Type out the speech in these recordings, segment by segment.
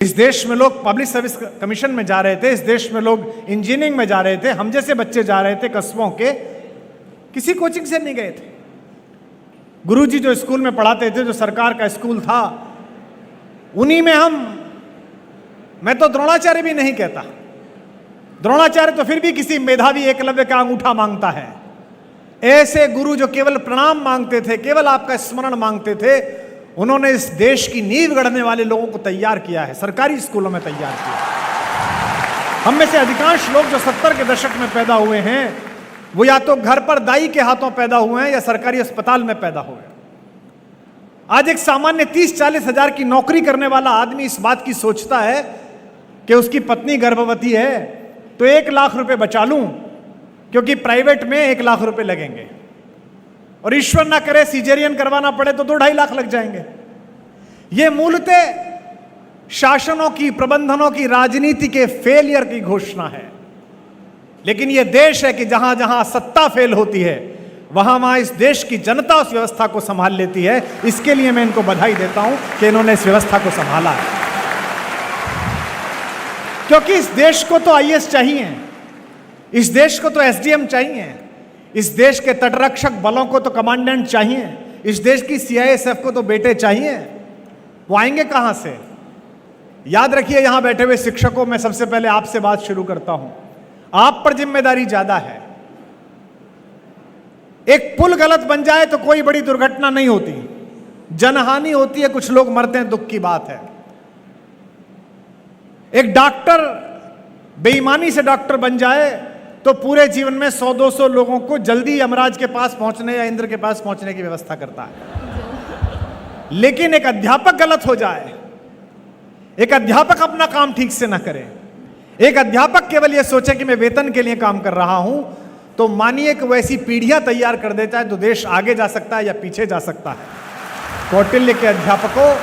इस देश में लोग पब्लिक सर्विस कमीशन में जा रहे थे, इस देश में लोग इंजीनियरिंग में जा रहे थे, हम जैसे बच्चे जा रहे थे कस्बों के, किसी कोचिंग से नहीं गए थे। गुरुजी जो स्कूल में पढ़ाते थे, जो सरकार का स्कूल था, उन्हीं में मैं तो द्रोणाचार्य भी नहीं कहता, द्रोणाचार्य तो फिर भी किसी मेधावी एकलव्य का अंगूठा मांगता है। ऐसे गुरु जो केवल प्रणाम मांगते थे, केवल आपका स्मरण मांगते थे, उन्होंने इस देश की नींव गढ़ने वाले लोगों को तैयार किया है, सरकारी स्कूलों में तैयार किया है। हम में से अधिकांश लोग जो 70 के दशक में पैदा हुए हैं, वो या तो घर पर दाई के हाथों पैदा हुए हैं या सरकारी अस्पताल में पैदा हुए हैं। आज एक सामान्य 30-40 हजार की नौकरी करने वाला आदमी इस बात की सोचता है कि उसकी पत्नी गर्भवती है तो 1 लाख रुपए बचा लूं, क्योंकि प्राइवेट में 1 लाख रुपए लगेंगे, और ईश्वर ना करे सीजेरियन करवाना पड़े तो 2-2.5 लाख लग जाएंगे। यह मूलतः शासनों की, प्रबंधनों की, राजनीति के फेलियर की घोषणा है। लेकिन यह देश है कि जहां जहां सत्ता फेल होती है, वहां वहां इस देश की जनता उस व्यवस्था को संभाल लेती है। इसके लिए मैं इनको बधाई देता हूं कि इन्होंने इस व्यवस्था को संभाला है, क्योंकि इस देश को तो आईएएस चाहिए, इस देश को तो एसडीएम चाहिए, इस देश के तटरक्षक बलों को तो कमांडेंट चाहिए, इस देश की सीआईएसएफ को तो बेटे चाहिए। वो आएंगे कहां से? याद रखिए, यहां बैठे हुए शिक्षकों, मैं सबसे पहले आपसे बात शुरू करता हूं। आप पर जिम्मेदारी ज्यादा है। एक पुल गलत बन जाए तो कोई बड़ी दुर्घटना नहीं होती, जनहानि होती है, कुछ लोग मरते हैं, दुख की बात है। एक डॉक्टर बेईमानी से डॉक्टर बन जाए तो पूरे जीवन में 100-200 लोगों को जल्दी यमराज के पास पहुंचने या इंद्र के पास पहुंचने की व्यवस्था करता है। लेकिन एक अध्यापक गलत हो जाए, एक अध्यापक अपना काम ठीक से ना करे, एक अध्यापक केवल यह सोचे कि मैं वेतन के लिए काम कर रहा हूं, तो मानिए कि वैसी पीढ़ियां तैयार कर देता है तो देश आगे जा सकता है या पीछे जा सकता है। कौटिल्य के अध्यापकों,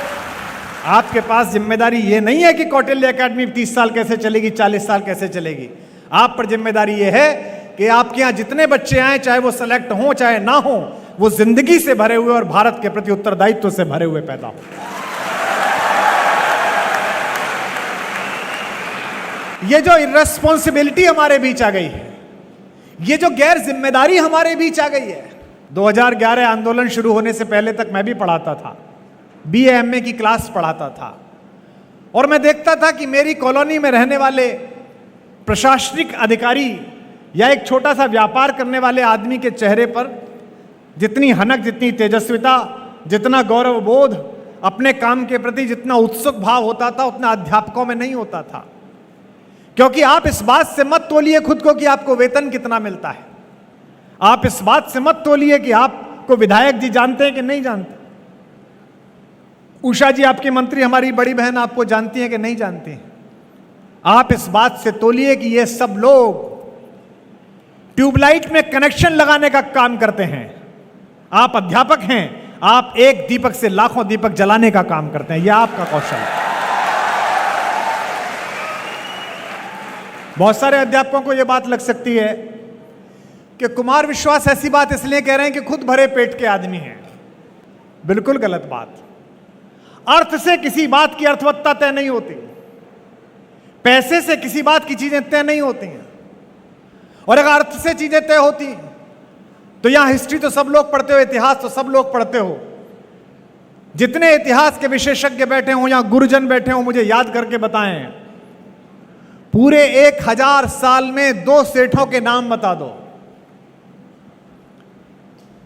आपके पास जिम्मेदारी यह नहीं है कि कौटिल्य एकेडमी 30 साल कैसे चलेगी, 40 साल कैसे चलेगी। आप पर जिम्मेदारी यह है कि आपके यहां जितने बच्चे आए, चाहे वो सेलेक्ट हों चाहे ना हो, वो जिंदगी से भरे हुए और भारत के प्रति उत्तरदायित्व से भरे हुए पैदा हो। ये जो इर्रेस्पॉन्सिबिलिटी हमारे बीच आ गई है, ये जो गैर जिम्मेदारी हमारे बीच आ गई है। 2011 आंदोलन शुरू होने से पहले तक मैं भी पढ़ाता था, बीए एमए की क्लास पढ़ाता था, और मैं देखता था कि मेरी कॉलोनी में रहने वाले प्रशासनिक अधिकारी या एक छोटा सा व्यापार करने वाले आदमी के चेहरे पर जितनी हनक, जितनी तेजस्विता, जितना गौरव बोध, अपने काम के प्रति जितना उत्सुक भाव होता था, उतना अध्यापकों में नहीं होता था। क्योंकि आप इस बात से मत तोलिए खुद को कि आपको वेतन कितना मिलता है, आप इस बात से मत तोलिए कि आपको विधायक जी जानते हैं कि नहीं जानते, उषा जी आपकी मंत्री, हमारी बड़ी बहन, आपको जानती हैं कि नहीं जानती हैं। आप इस बात से तोलिए कि ये सब लोग ट्यूबलाइट में कनेक्शन लगाने का काम करते हैं। आप अध्यापक हैं, आप एक दीपक से लाखों दीपक जलाने का काम करते हैं, यह आपका कौशल है। बहुत सारे अध्यापकों को यह बात लग सकती है कि कुमार विश्वास ऐसी बात इसलिए कह रहे हैं कि खुद भरे पेट के आदमी हैं। बिल्कुल गलत बात। अर्थ से किसी बात की अर्थवत्ता तय नहीं होती, पैसे से किसी बात की चीजें तय नहीं होती हैं, और अगर अर्थ से चीजें तय होती तो यहां हिस्ट्री तो सब लोग पढ़ते हो, इतिहास तो सब लोग पढ़ते हो। जितने इतिहास के विशेषज्ञ बैठे हो, यहां गुरुजन बैठे हो, मुझे याद करके बताएं, पूरे 1000 साल में 2 सेठों के नाम बता दो।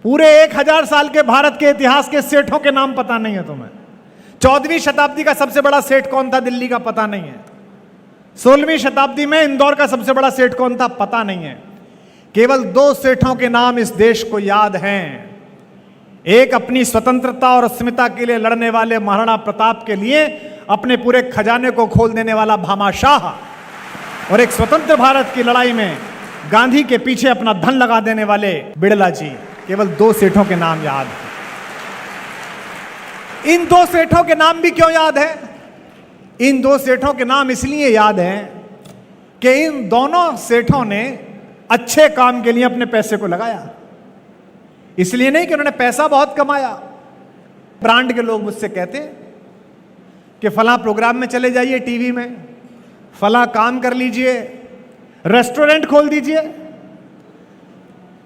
पूरे 1000 साल के भारत के इतिहास के सेठों के नाम पता नहीं है तुम्हें। 14वीं शताब्दी का सबसे बड़ा सेठ कौन था, दिल्ली का, पता नहीं है। 16वीं शताब्दी में इंदौर का सबसे बड़ा सेठ कौन था, पता नहीं है। केवल 2 सेठों के नाम इस देश को याद हैं। एक अपनी स्वतंत्रता और अस्मिता के लिए लड़ने वाले महाराणा प्रताप के लिए अपने पूरे खजाने को खोल देने वाला भामाशाह, और एक स्वतंत्र भारत की लड़ाई में गांधी के पीछे अपना धन लगा देने वाले बिड़ला जी। केवल 2 सेठों के नाम याद हैं। इन 2 सेठों के नाम भी क्यों याद है? इन 2 सेठों के नाम इसलिए याद हैं कि इन दोनों सेठों ने अच्छे काम के लिए अपने पैसे को लगाया। इसलिए नहीं कि उन्होंने पैसा बहुत कमाया। ब्रांड के लोग मुझसे कहते हैं कि फला प्रोग्राम में चले जाइए टीवी में, फला काम कर लीजिए, रेस्टोरेंट खोल दीजिए।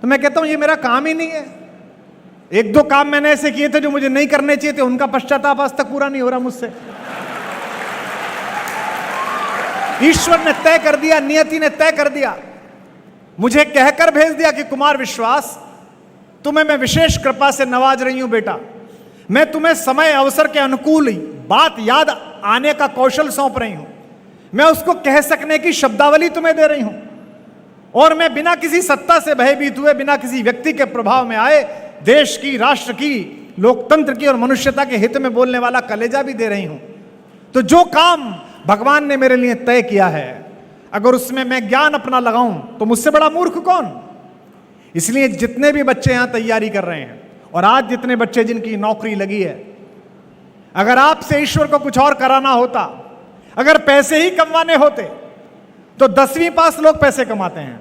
तो मैं कहता हूं ये मेरा काम ही नहीं है। एक दो काम मैंने ऐसे किए थे जो मुझे नहीं करने चाहिए थे, उनका पश्चाताप आज तक पूरा नहीं हो रहा मुझसे। ईश्वर ने तय कर दिया, नियति ने तय कर दिया, मुझे कहकर भेज दिया कि कुमार विश्वास, तुम्हें मैं विशेष कृपा से नवाज रही हूं बेटा। मैं तुम्हें समय अवसर के अनुकूल ही बात याद आने का कौशल सौंप रही हूं। मैं उसको कह सकने की शब्दावली तुम्हें दे रही हूं, और मैं बिना किसी सत्ता से भयभीत हुए, बिना किसी व्यक्ति के प्रभाव में आए, देश की, राष्ट्र की, लोकतंत्र की और मनुष्यता के हित में बोलने वाला कलेजा भी दे रही हूं। तो जो काम भगवान ने मेरे लिए तय किया है, अगर उसमें मैं ज्ञान अपना लगाऊं तो मुझसे बड़ा मूर्ख कौन। इसलिए जितने भी बच्चे यहां तैयारी कर रहे हैं, और आज जितने बच्चे जिनकी नौकरी लगी है, अगर आपसे ईश्वर को कुछ और कराना होता, अगर पैसे ही कमाने होते, तो 10वीं पास लोग पैसे कमाते हैं,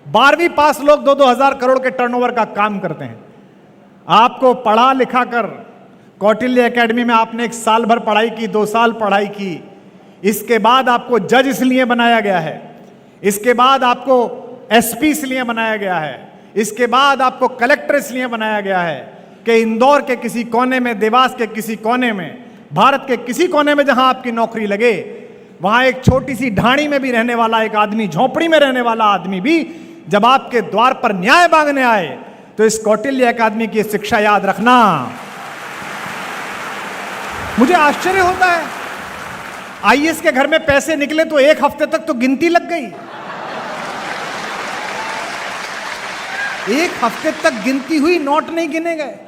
12वीं पास लोग 2-2 हजार करोड़ के टर्नओवर का काम करते हैं। आपको पढ़ा लिखा कर कौटिल्य एकेडमी में आपने 1 साल भर पढ़ाई की, 2 साल पढ़ाई की, इसके बाद आपको जज इसलिए बनाया गया है, इसके बाद आपको एसपी इसलिए बनाया गया है, इसके बाद आपको कलेक्टर इसलिए बनाया गया है कि इंदौर के किसी कोने में, देवास के किसी कोने में, भारत के किसी कोने में जहां आपकी नौकरी लगे, वहां एक छोटी सी ढाणी में भी रहने वाला एक आदमी, झोपड़ी में रहने वाला आदमी भी जब आपके द्वार पर न्याय मांगने आए, तो इस कौटिल्य अकादमी की शिक्षा याद रखना। मुझे आश्चर्य होता है, आईएएस के घर में पैसे निकले तो 1 हफ्ते तक तो गिनती लग गई। 1 हफ्ते तक गिनती हुई, नोट नहीं गिने गए।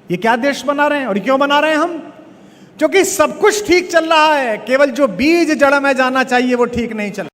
ये क्या देश बना रहे हैं, और क्यों बना रहे हैं हम? क्योंकि सब कुछ ठीक चल रहा है, केवल जो बीज जड़ में जाना चाहिए वो ठीक नहीं चल